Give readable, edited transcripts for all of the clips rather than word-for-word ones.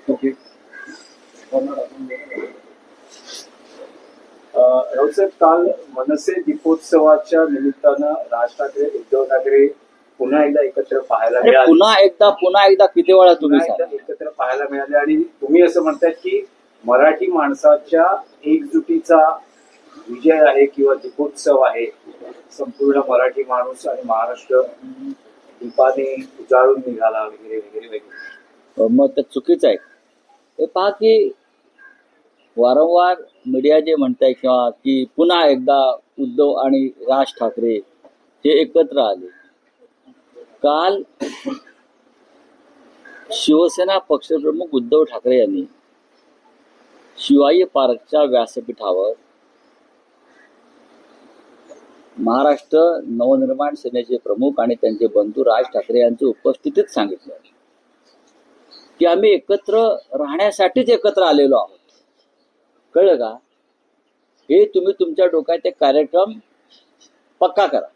Okay. राऊतसाहेब, काल मनसे दीपोत्सवाच्या निमित्तानं राज ठाकरे, उद्धव ठाकरे पुन्हा एकदा एकत्र पाहायला मिळाले. पुन्हा एकदा किती वेळा तुम्ही एकत्र पाहायला मिळाले आणि तुम्ही असं म्हणताय की मराठी माणसाच्या एकजुटीचा विजय आहे किंवा दीपोत्सव आहे. संपूर्ण मराठी माणूस आणि महाराष्ट्र दीपाने उजाळून निघाला वगैरे वगैरे वगैरे. मग तर चुकीचं आहे. हे पहा की वारंवार मीडिया जे म्हणताय किंवा की पुन्हा एकदा उद्धव आणि राज ठाकरे हे एकत्र आले. काल शिवसेना पक्षप्रमुख उद्धव ठाकरे यांनी शिवाजी पार्कच्या व्यासपीठावर महाराष्ट्र नवनिर्माण सेनेचे प्रमुख आणि त्यांचे बंधू राज ठाकरे यांच्या उपस्थितीत सांगितलं की आम्ही एकत्र राहण्यासाठीच एकत्र आलेलो आहोत. कळलं का? हे तुम्ही तुमच्या डोक्यात एक कार्यक्रम पक्का करा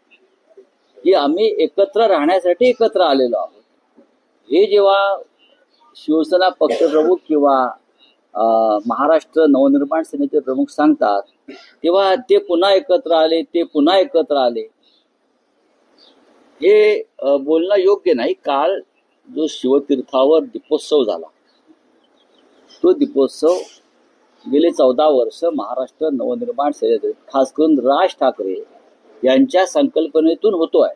की आम्ही एकत्र राहण्यासाठी एकत्र आलेलो आहोत. हे जेव्हा शिवसेना पक्षप्रमुख किंवा महाराष्ट्र नवनिर्माण सेनेचे प्रमुख सांगतात तेव्हा ते पुन्हा एकत्र आले, ते पुन्हा एकत्र आले, हे बोलणं योग्य नाही. काल जो शिवतीर्थावर दीपोत्सव झाला तो दीपोत्सव गेले 14 वर्ष महाराष्ट्र नवनिर्माण सेनेचे खास करून राज ठाकरे यांच्या संकल्पनेतून होतोय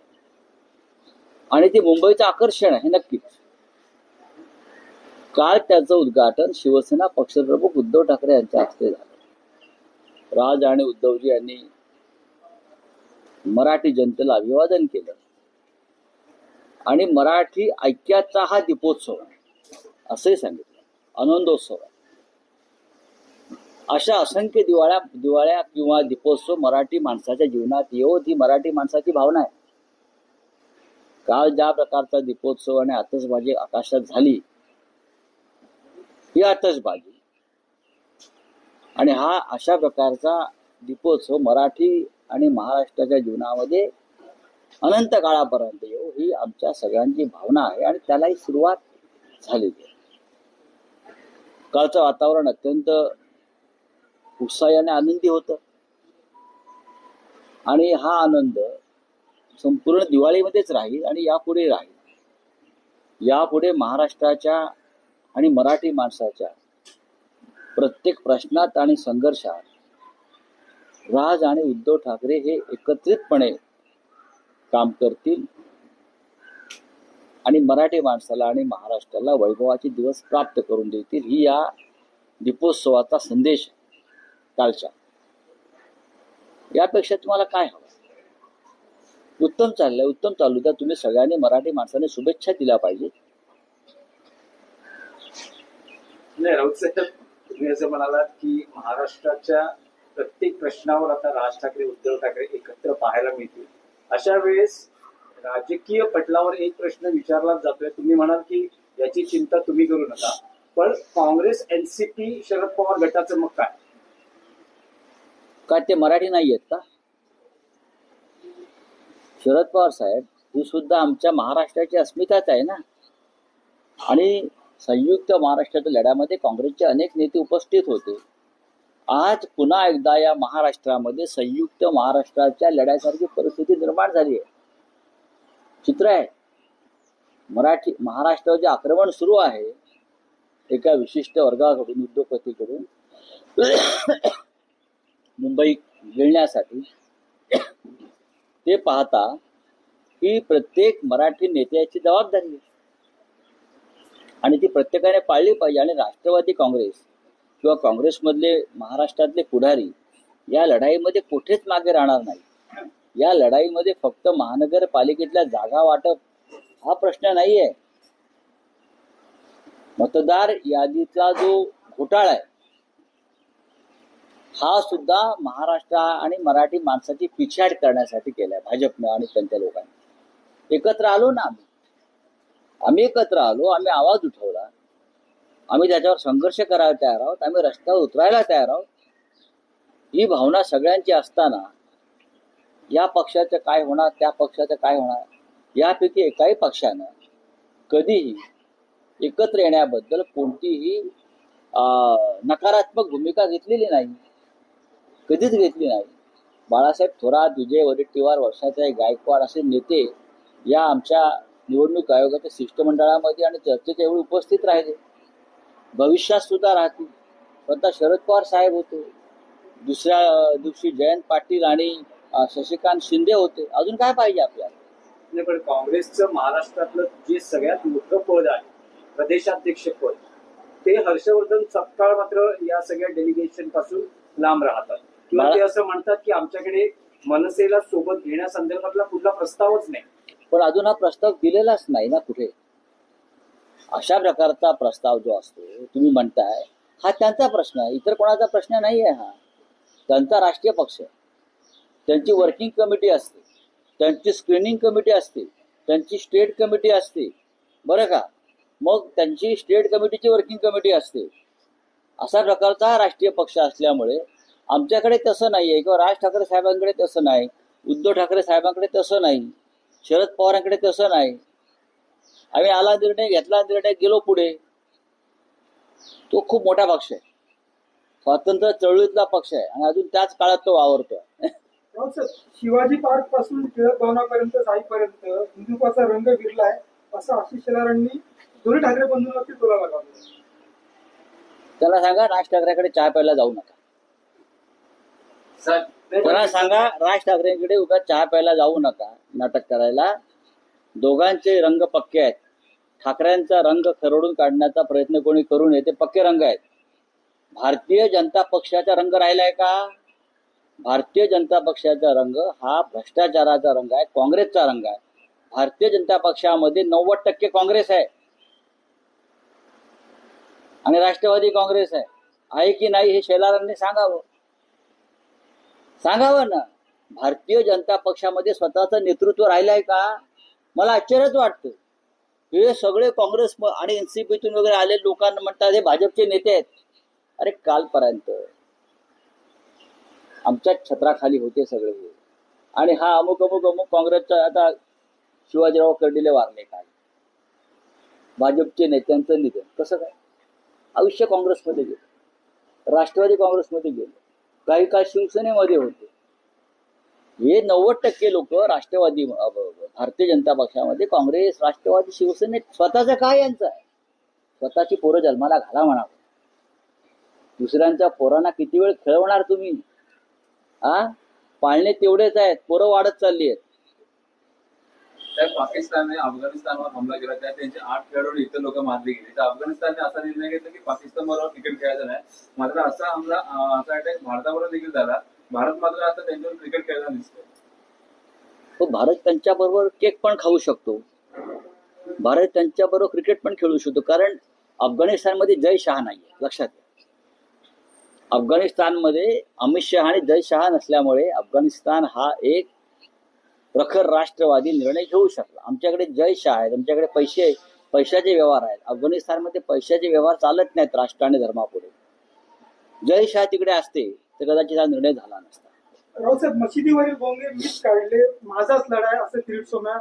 आणि ते मुंबईचं आकर्षण आहे नक्कीच. काल त्याचं उद्घाटन शिवसेना पक्षप्रमुख उद्धव ठाकरे यांच्या हस्ते झालं. राज आणि उद्धवजी यांनी मराठी जनतेला अभिवादन केलं आणि मराठी ऐक्याचा हा दीपोत्सव असंही सांगितलं, आनंदोत्सव आहे. अशा असंख्य दिवाळ्या किंवा दीपोत्सव मराठी माणसाच्या जीवनात येवो, ही मराठी माणसाची भावना आहे. काल ज्या प्रकारचा दीपोत्सव आणि आतषबाजी आकाशात झाली, ही आतषबाजी आणि हा अशा प्रकारचा दीपोत्सव मराठी आणि महाराष्ट्राच्या जीवनामध्ये अनंत काळापर्यंत येऊ, ही आमच्या सगळ्यांची भावना आहे आणि त्यालाही सुरुवात झालेली आहे. कालचं वातावरण अत्यंत उत्साहाने आनंदी होतं आणि हा आनंद संपूर्ण दिवाळीमध्येच राहील आणि यापुढे राहील. यापुढे महाराष्ट्राच्या आणि मराठी माणसाच्या प्रत्येक प्रश्नात आणि संघर्षात राज आणि उद्धव ठाकरे हे एकत्रितपणे काम करतील आणि मराठी माणसाला आणि महाराष्ट्राला वैभवाचे दिवस प्राप्त करून देतील. ही या दीपोत्सवाचा संदेश कालच्या. यापेक्षा तुम्हाला काय हवं? उत्तम चाललंय, उत्तम चालू द्या. तुम्ही सगळ्यांनी मराठी माणसाने शुभेच्छा दिल्या पाहिजे. नाही राऊत साहेब, तुम्ही असं म्हणालात की महाराष्ट्राच्या प्रत्येक प्रश्नावर आता राज ठाकरे उद्धव ठाकरे एकत्र पाहायला मिळतील. अशा वेळेस राजकीय पटलावर एक प्रश्न विचारलाच जातोय. तुम्ही म्हणाल की याची चिंता तुम्ही करू नका, पण काँग्रेस, एनसीपी, शरद पवार गटाचं मग काय? का ते मराठी नाही आहेत का? शरद पवार साहेब ही सुद्धा आमच्या महाराष्ट्राची अस्मिताच आहे ना. आणि संयुक्त महाराष्ट्राच्या लढ्यामध्ये काँग्रेसचे अनेक नेते उपस्थित होते. आज पुन्हा एकदा या महाराष्ट्रामध्ये संयुक्त महाराष्ट्राच्या लढ्यासारखी परिस्थिती निर्माण झाली आहे. चित्र आहे, महाराष्ट्रावर जे आक्रमण सुरू आहे एका विशिष्ट वर्गाकडून, उद्योगपतीकडून मुंबई गिळण्यासाठी, ते पाहता ही प्रत्येक मराठी नेत्याची जबाबदारी आहे आणि ती प्रत्येकाने पाळली पाहिजे. आणि राष्ट्रवादी काँग्रेस किंवा काँग्रेसमधले महाराष्ट्रातले पुढारी या लढाईमध्ये कुठेच मागे राहणार नाही. या लढाईमध्ये फक्त महानगरपालिकेतल्या जागा वाटप हा प्रश्न नाही आहे. मतदार यादीतला जो घोटाळा आहे हा सुद्धा महाराष्ट्र आणि मराठी माणसाची पिछाड करण्यासाठी केलाय भाजपनं आणि त्यांच्या लोकांनी. एकत्र आलो ना आम्ही एकत्र आलो, आम्ही आवाज उठवला, आम्ही त्याच्यावर संघर्ष करायला तयार आहोत, आम्ही रस्त्यावर उतरायला तयार आहोत. ही भावना सगळ्यांची असताना या पक्षाचं काय होणार, त्या पक्षाचं काय होणार, यापैकी एकाही पक्षानं कधीही एकत्र येण्याबद्दल कोणतीही नकारात्मक भूमिका घेतलेली नाही, कधीच घेतली नाही. बाळासाहेब थोरात, विजय वडेट्टीवार, वर्षाताई गायकवाड असे नेते या आमच्या निवडणूक आयोगाच्या शिष्टमंडळामध्ये आणि चर्चेच्या वेळी उपस्थित राहिले, भविष्यात सुद्धा राहतील. स्वतः शरद पवार साहेब होते, दुसऱ्या दिवशी जयंत पाटील आणि शशिकांत शिंदे होते. अजून काय पाहिजे आपल्याला? नाही, पण काँग्रेसचं महाराष्ट्रातलं जे सगळ्यात मोठं पद आहे, प्रदेशाध्यक्ष पद, ते हर्षवर्धन सपकाळ मात्र या सगळ्या डेलिगेशन पासून लांब राहतात, किंवा ते असं म्हणतात की आमच्याकडे मनसेला सोबत घेण्यासंदर्भातला कुठला प्रस्तावच नाही. पण अजून हा प्रस्ताव दिलेलाच नाही ना कुठे. अशा प्रकारचा प्रस्ताव जो असतो तुम्ही म्हणताय, हा त्यांचा प्रश्न आहे, इतर कोणाचा प्रश्न नाही आहे. हा त्यांचा राष्ट्रीय पक्ष आहे, त्यांची वर्किंग कमिटी असते, त्यांची स्क्रीनिंग कमिटी असते, त्यांची स्टेट कमिटी असते, बरं का. मग त्यांची स्टेट कमिटीची वर्किंग कमिटी असते. असा प्रकारचा हा राष्ट्रीय पक्ष असल्यामुळे आमच्याकडे तसं नाही आहे, किंवा राज ठाकरे साहेबांकडे तसं नाही, उद्धव ठाकरे साहेबांकडे तसं नाही, शरद पवारांकडे तसं नाही. आम्ही आला निर्णय घेतला, निर्णय गेलो पुढे. तो खूप मोठा पक्ष आहे, स्वातंत्र्य चळवळीतला पक्ष आहे, आणि अजून त्याच काळात तो वावरतोय. शिवाजी पार्क पासून टिळक भवनापर्यंत जाईपर्यंत हिंदुत्वाचा रंग विरलाय असं आशिष शेलारांनी दोन्ही ठाकरे बंधूंवरती टोला लगावला. त्याला सांगा राज ठाकरेकडे चहा प्यायला जाऊ नका. त्याला सांगा राज ठाकरेंकडे उगा चहा प्यायला जाऊ नका, नाटक करायला. दोघांचे रंग पक्के आहेत. ठाकरेंचा रंग खरडून काढण्याचा प्रयत्न कोणी करू नये, ते पक्के रंग आहेत. भारतीय जनता पक्षाचा रंग राहिलाय का? भारतीय जनता पक्षाचा रंग हा भ्रष्टाचाराचा रंग आहे, काँग्रेसचा रंग आहे. भारतीय जनता पक्षामध्ये 90% काँग्रेस आहे आणि राष्ट्रवादी काँग्रेस आहे की नाही हे शेलारांनी सांगावं. सांगावं ना. भारतीय जनता पक्षामध्ये स्वतःचं नेतृत्व राहिलंय का? मला आश्चर्यच वाटतं. हे सगळे काँग्रेस आणि एनसीपीतून वगैरे आलेले लोकांना म्हणतात हे भाजपचे नेते आहेत. अरे कालपर्यंत आमच्या छत्राखाली होते सगळे, आणि हा अमुक अमुक अमुक काँग्रेसचा, आता शिवाजीराव कर्डिले वारले काय, भाजपचे नेत्यांचं निधन, कसं काय? आयुष्य काँग्रेसमध्ये गेलं, राष्ट्रवादी काँग्रेसमध्ये गेलं, काही काळ शिवसेनेमध्ये होते. हे 90% लोक राष्ट्रवादी, भारतीय जनता पक्षामध्ये, काँग्रेस, राष्ट्रवादी, शिवसेनेत. स्वतःचं काय यांचं आहे? स्वतःची पोरं जन्माला घाला म्हणावं. दुसऱ्यांच्या पोरांना किती वेळ खेळवणार तुम्ही? पाळणे तेवढेच आहेत, पोरं वाढत चालली आहेत. पाकिस्तानने अफगाणिस्तानवर हमला केला, त्या त्यांचे 8 खेळाडू इतर लोक मारले गेले. तर अफगाणिस्तानने असा निर्णय घेतला की पाकिस्तान बरोबर क्रिकेट खेळायचं नाही. मात्र असा हमला, असा अटॅक भारताबरोबर देखील झाला. भारत मात्र आता त्यांच्यावर क्रिकेट खेळताना दिसतोय. तो भारत त्यांच्याबरोबर केक पण खाऊ शकतो, भारत त्यांच्याबरोबर क्रिकेट पण खेळू शकतो. कारण अफगाणिस्तानमध्ये जय शहा नाहीये, लक्षात घ्या. अफगाणिस्तानमध्ये अमित शहा आणि जय शहा नसल्यामुळे अफगाणिस्तान हा एक प्रखर राष्ट्रवादी निर्णय घेऊ शकला. आमच्याकडे जय शहा आहेत, आमच्याकडे पैशाचे व्यवहार आहेत. अफगाणिस्तानमध्ये पैशाचे व्यवहार चालत नाहीत राष्ट्र आणि धर्मापुढे. जय शहा तिकडे असते तर कदाचित हा निर्णय झाला नसता. रावसाहेब, मशिदीवरील बोंगे मीच काढले, माझाच लढा आहे असं किरीट सोमय्या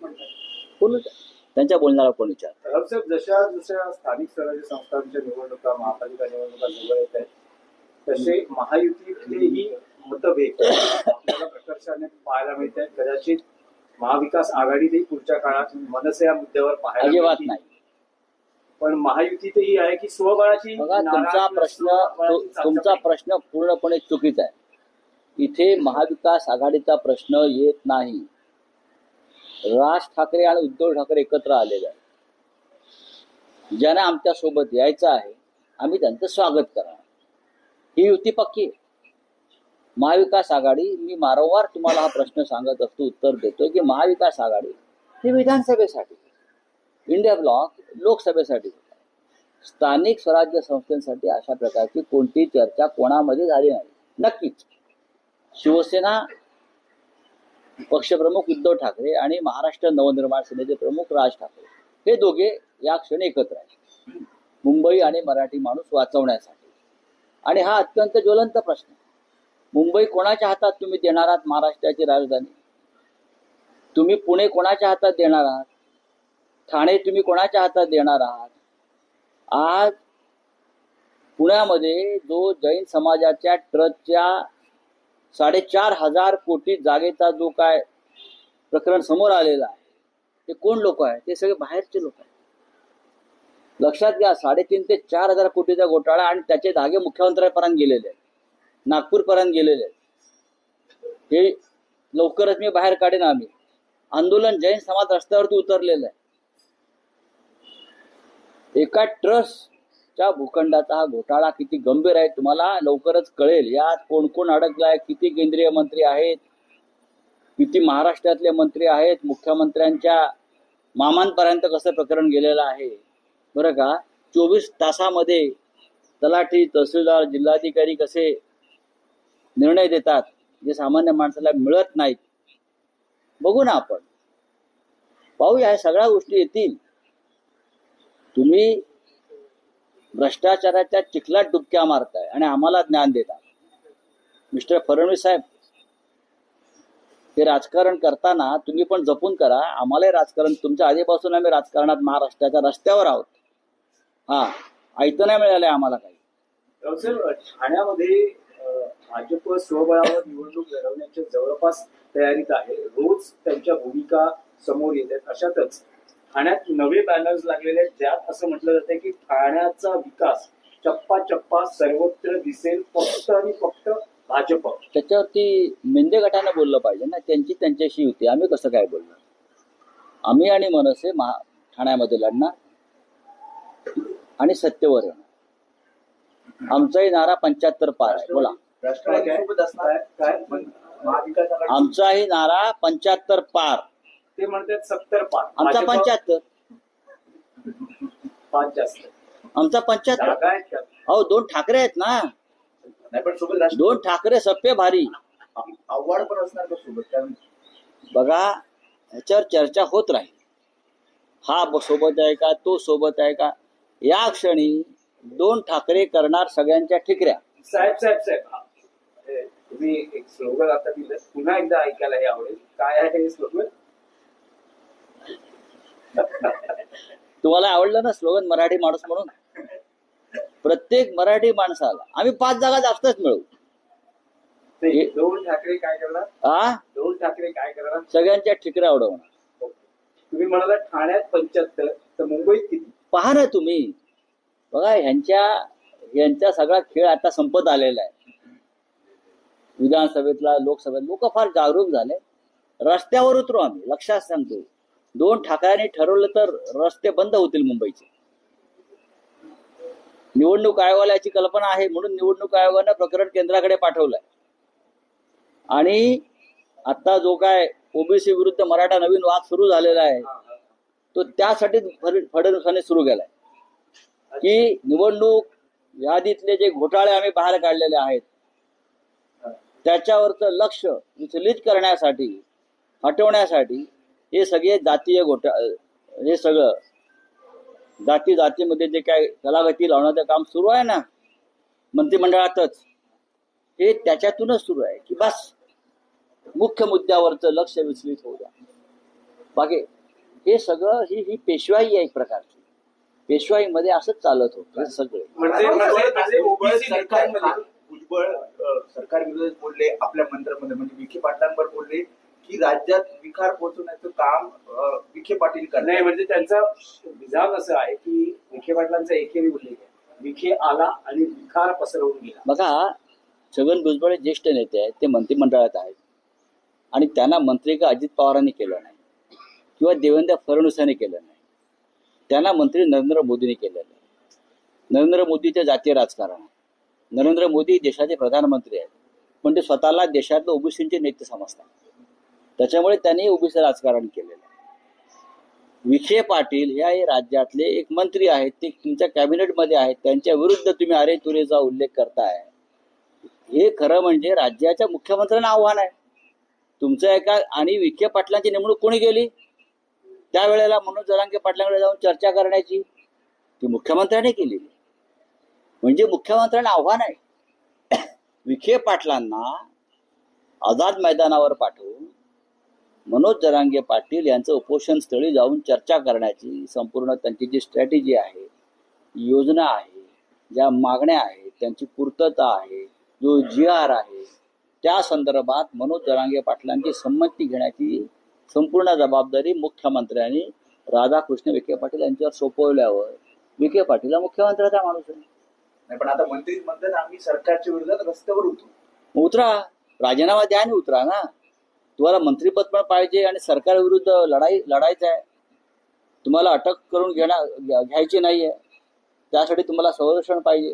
म्हणतात. कोण त्यांच्या बोलणारा कोण विचार? रावसाहेब, जशा जशा स्थानिक स्वराज्य संस्थांच्या निवडणुका, महापालिका निवडणुका जवळ येत आहेत, तसे महायुतीतलेही मतभेद आपल्याला प्रकर्षाने पाहायला मिळत आहेत. कदाचित महाविकास आघाडीतही पुढच्या काळात मनसे या मुद्द्यावर पाहायला अजिबात नाही. पण महायुतीतही आहे की स्वबळाची. बघा, तुमचा प्रश्न पूर्णपणे चुकीचा आहे. इथे महाविकास आघाडीचा प्रश्न येत नाही. राज ठाकरे आणि उद्धव ठाकरे एकत्र आलेले आहेत. ज्यांना आमच्या सोबत यायचं आहे आम्ही त्यांचं स्वागत करणार. ही युती पक्की आहे. महाविकास आघाडी, मी वारंवार तुम्हाला हा प्रश्न सांगत असतो, उत्तर देतोय की महाविकास आघाडी ही विधानसभेसाठी, इंडिया ब्लॉक लोकसभेसाठी, स्थानिक स्वराज्य संस्थांसाठी अशा प्रकारची कोणती चर्चा कोणामध्ये झाली नाही. नक्कीच शिवसेना पक्षप्रमुख उद्धव ठाकरे आणि महाराष्ट्र नवनिर्माण सेनेचे प्रमुख राज ठाकरे हे दोघे या क्षणी एकत्र आहेत, मुंबई आणि मराठी माणूस वाचवण्यासाठी. आणि हा अत्यंत ज्वलंत प्रश्न. मुंबई कोणाच्या हातात तुम्ही देणार आहात? महाराष्ट्राची राजधानी तुम्ही पुणे कोणाच्या हातात देणार आहात? ठाणे तुम्ही कोणाच्या हातात देणार आहात? आज पुण्यामध्ये जो जैन समाजाच्या ट्रस्टच्या 4,500 कोटी जागेचा जो काय प्रकरण समोर आलेलं आहे, ते कोण लोक आहेत? ते सगळे बाहेरचे लोक आहेत. लक्षात घ्या, 3,500 ते 4,000 कोटीचा घोटाळा आणि त्याचे धागे मुख्यमंत्र्यांपर्यंत गेलेले आहेत, नागपूरपर्यंत गेलेले आहेत. हे लवकरच मी बाहेर काढेन. आम्ही आंदोलन, जैन समाज रस्त्यावरती उतरलेलं आहे. एका ट्रस्टच्या भूखंडाचा हा घोटाळा किती गंभीर आहे तुम्हाला लवकरच कळेल. यात कोण कोण अडकलाय, किती केंद्रीय मंत्री आहेत, किती महाराष्ट्रातले मंत्री आहेत, मुख्यमंत्र्यांच्या मामांपर्यंत कसं प्रकरण गेलेलं आहे. बरं का, 24 तासामध्ये तलाठी, तहसीलदार, जिल्हाधिकारी कसे निर्णय देतात जे सामान्य माणसाला मिळत नाहीत. बघू ना, आपण पाहूया, या सगळ्या गोष्टी येतील. तुम्ही भ्रष्टाचाराच्या चिखलात डुबक्या मारताय आणि आम्हाला ज्ञान देतात. मिस्टर फडणवीस साहेब, हे राजकारण करताना तुम्ही पण जपून करा. आम्हालाही राजकारण, तुमच्या आधीपासून आम्ही राजकारणात महाराष्ट्राच्या रस्त्यावर आहोत. हा, ऐकतं नाही मिळालंय आम्हाला काही. रावसाहेब, ठाण्यामध्ये भाजप स्वबळावर निवडणूक लढवण्याच्या जवळपास तयारीत आहे. रोज त्यांच्या भूमिका समोर येतात. अशातच ठाण्यात नवे बॅनर्स लागलेले आहेत, ज्यात असं म्हटलं जातं की ठाण्याचा विकास चप्पा चप्पा सर्वत्र दिसेल, फक्त आणि फक्त भाजप. त्याच्यावरती मेंदे गटाने बोललं पाहिजे ना, त्यांच्याशी होती. आम्ही कसं काय बोलणार? आम्ही आणि मनसे ठाण्यामध्ये लढणार आणि सत्तेवर येणार. आमचाही नारा 75 पार आहे. बोला. राष्ट्रवादीसोबत असणार काय? महाविकास आघाडी. आमचाही नारा 75 पार. ते म्हणतात 70 पार. आमचा 75. 5 जास्त. आमचा 75. काय आहेत? अहो, 2 ठाकरे आहेत ना. नाही पण सोबत 2 ठाकरे सप्पे भारी. आव्हाड पण असणार का सोबत? बघा, ह्याच्यावर चर्चा होत राहील. हा सोबत आहे का, तो सोबत आहे का. या क्षणी 2 ठाकरे करणार सगळ्यांच्या ठिकऱ्या. साहेब साहेब साहेब, तुम्ही एक स्लोगन आता दिलं, पुन्हा एकदा ऐकायला हे आवडेल. काय आहे हे स्लोगन? तुम्हाला आवडलं ना स्लोगन, मराठी माणूस म्हणून? प्रत्येक मराठी माणसाला आम्ही 5 जागा जास्तच मिळवू. 2 ठाकरे काय करणार? 2 ठाकरे काय करणार? सगळ्यांच्या ठिकऱ्या उडवणार. तुम्ही म्हणाला ठाण्यात 75, तर मुंबईत किती? पहा ना तुम्ही. बघा, यांचा सगळा खेळ आता संपत आलेला आहे. विधानसभेतला, लोकसभेत लोक फार जागरूक झाले. रस्त्यावर उतरू आम्ही, लक्षात सांगतो. 2 ठाकऱ्यांनी ठरवलं तर रस्ते बंद होतील मुंबईचे. निवडणूक आयोगाला याची कल्पना आहे, म्हणून निवडणूक आयोगानं प्रकरण केंद्राकडे पाठवलंय. आणि आता जो काय ओबीसी विरुद्ध मराठा नवीन वाद सुरू झालेला आहे, तो त्यासाठी फडणवीसांनी सुरू केलाय की निवडणूक यादीतले जे घोटाळे आम्ही बाहेर काढलेले आहेत त्याच्यावरचं लक्ष विचलित करण्यासाठी, हटवण्यासाठी हे सगळे जातीय हे सगळं जातीमध्ये जे काय कलागती लावण्याचं काम सुरू आहे ना मंत्रिमंडळातच, हे त्याच्यातूनच सुरू आहे की बस मुख्य मुद्द्यावरचं लक्ष विचलित होऊ द्या. बाकी हे सगळं ही पेशवाई आहे एक प्रकारची. पेशवाईमध्ये असंच चालत होतं सगळं. भुजबळ सरकार विरोधात बोलले, आपल्या मंत्र्यांमध्ये म्हणजे विखे पाटलांवर बोलले की राज्यात विखार पोहोचवण्याचं काम विखे पाटील करणार. नाही, म्हणजे त्यांचा विधान असं आहे की विखे पाटलांचा एकेरी उल्लेख आहे, विखे आला आणि विखार पसरवून गेला. बघा, छगन भुजबळ ज्येष्ठ नेते आहेत, ते मंत्रिमंडळात आहेत आणि त्यांना मंत्री का अजित पवारांनी केलं नाही किंवा देवेंद्र फडणवीसांनी केलं नाही. त्यांना मंत्री नरेंद्र मोदींनी केलेलं आहे. नरेंद्र मोदीचे जातीय राजकारण आहे. नरेंद्र मोदी देशाचे प्रधानमंत्री आहेत, पण ते स्वतःला देशातलं ओबीसीचे नेते समजतात. त्याच्यामुळे त्यांनी ओबीसी राजकारण केलेलं आहे. विखे पाटील हे राज्यातले एक मंत्री आहेत, ते तुमच्या कॅबिनेटमध्ये आहेत, त्यांच्या विरुद्ध तुम्ही अरे तुरेचा उल्लेख करताय. हे खरं म्हणजे राज्याच्या मुख्यमंत्र्यांना आव्हान आहे तुमचं एका. आणि विखे पाटलांची नेमणूक कोणी केली त्यावेळेला? मनोज जरांगे पाटलांकडे जाऊन चर्चा करण्याची ती मुख्यमंत्र्यांनी केली. म्हणजे मुख्यमंत्र्यांना आव्हान आहे विखे पाटलांना आझाद मैदानावर पाठवून मनोज जरांगे पाटील यांचं उपोषण स्थळी जाऊन चर्चा करण्याची संपूर्ण त्यांची जी स्ट्रॅटेजी आहे, योजना आहे, ज्या मागण्या आहेत, त्यांची पूर्तता आहे, जो GR आहे, त्या संदर्भात मनोज जरांगे पाटलांची संमती घेण्याची संपूर्ण जबाबदारी मुख्यमंत्र्यांनी राधाकृष्ण विखे पाटील यांच्यावर सोपवल्यावर विखे पाटील हा मुख्यमंत्र्याचा माणूस आहे. नाही, पण आता मंत्रीच म्हणतात आम्ही सरकारच्या विरोधात रस्त्यावर होतो. उतरा, राजीनामा द्या आणि उतरा ना. तुम्हाला मंत्रीपद पण पाहिजे आणि सरकारविरुद्ध लढायचं आहे. तुम्हाला अटक करून घ्यायची नाहीये, त्यासाठी तुम्हाला संरक्षण पाहिजे.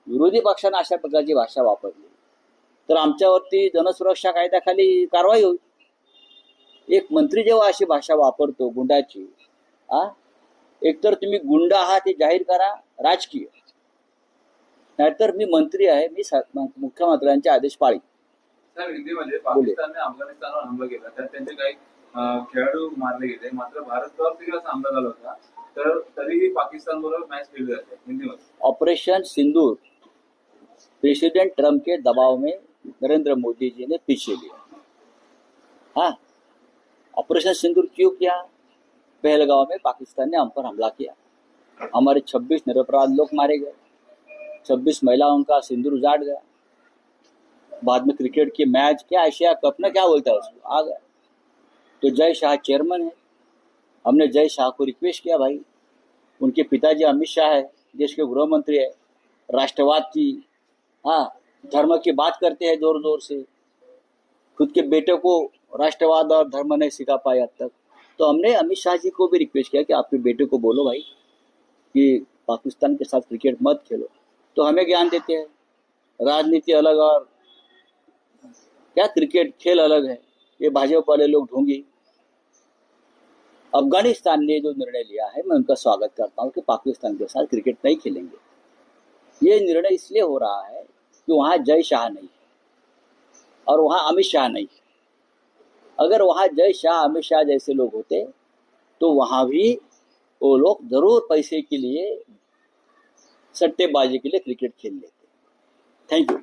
विरोधी पक्षानं अशा प्रकारची भाषा वापरली तर आमच्यावरती जनसुरक्षा कायद्याखाली कारवाई होईल. एक मंत्री जेव्हा अशी भाषा वापरतो गुंडाची, एकतर तुम्ही गुंड आहात हे जाहीर करा राजकीय, नाहीतर मी मंत्री आहे, मी मुख्यमंत्र्यांचे आदेश पाळीन. सर, हिंदीमध्ये पाकिस्तानने अफगाणिस्तानवर हमला केला, त्यात त्यांचे काही खेळाडू मारले गेले, मात्र भारतावर देखील असा हमला झाला होता, तर तरीही पाकिस्तान बरोबर मॅच खेळली जाते हिंदीमध्ये. ऑपरेशन सिंदूर प्रेसिडेंट ट्रंप के दबाव में नरेंद्र मोदी जी ने पीछे लिया. ऑपरेशन सिंदूर क्यों किया? पहलगांव में पाकिस्तान ने हम पर हमला किया, हमारे 26 निरपराध लोग मारे गए, 26 महिलाओं का सिंदूर उजाड़ गया. बाद में क्रिकेट की मैच, क्या एशिया कप ना क्या बोलता है उसको, आ गया. तो जय शाह चेयरमैन है, हमने जय शाह को रिक्वेस्ट किया, भाई उनके पिताजी अमित शाह है, देश के गृह मंत्री है, राष्ट्रवाद की धर्म की बात करते हैं जोर जोर से, खुद के बेटे को राष्ट्रवाद और धर्म नहीं सिखा पाए अब तक. तो हमने अमित शाह जी को भी रिक्वेस्ट किया कि आपके बेटे को बोलो भाई कि पाकिस्तान के साथ क्रिकेट मत खेलो. तो हमें ज्ञान देते हैं राजनीति अलग और क्या क्रिकेट खेल अलग है. ये भाजपा वाले लोग ढोंगी. अफगानिस्तान ने जो निर्णय लिया है, मैं उनका स्वागत करता हूँ कि पाकिस्तान के साथ क्रिकेट नहीं खेलेंगे. ये निर्णय इसलिए हो रहा है कि वहाँ जय शाह नहीं है और वहाँ अमित शाह नहीं है. अगर वहाँ जय शाह अमित शाह जैसे लोग होते तो वहाँ भी वो लोग जरूर पैसे के लिए, सट्टेबाजी के लिए क्रिकेट खेल लेते. Thank you.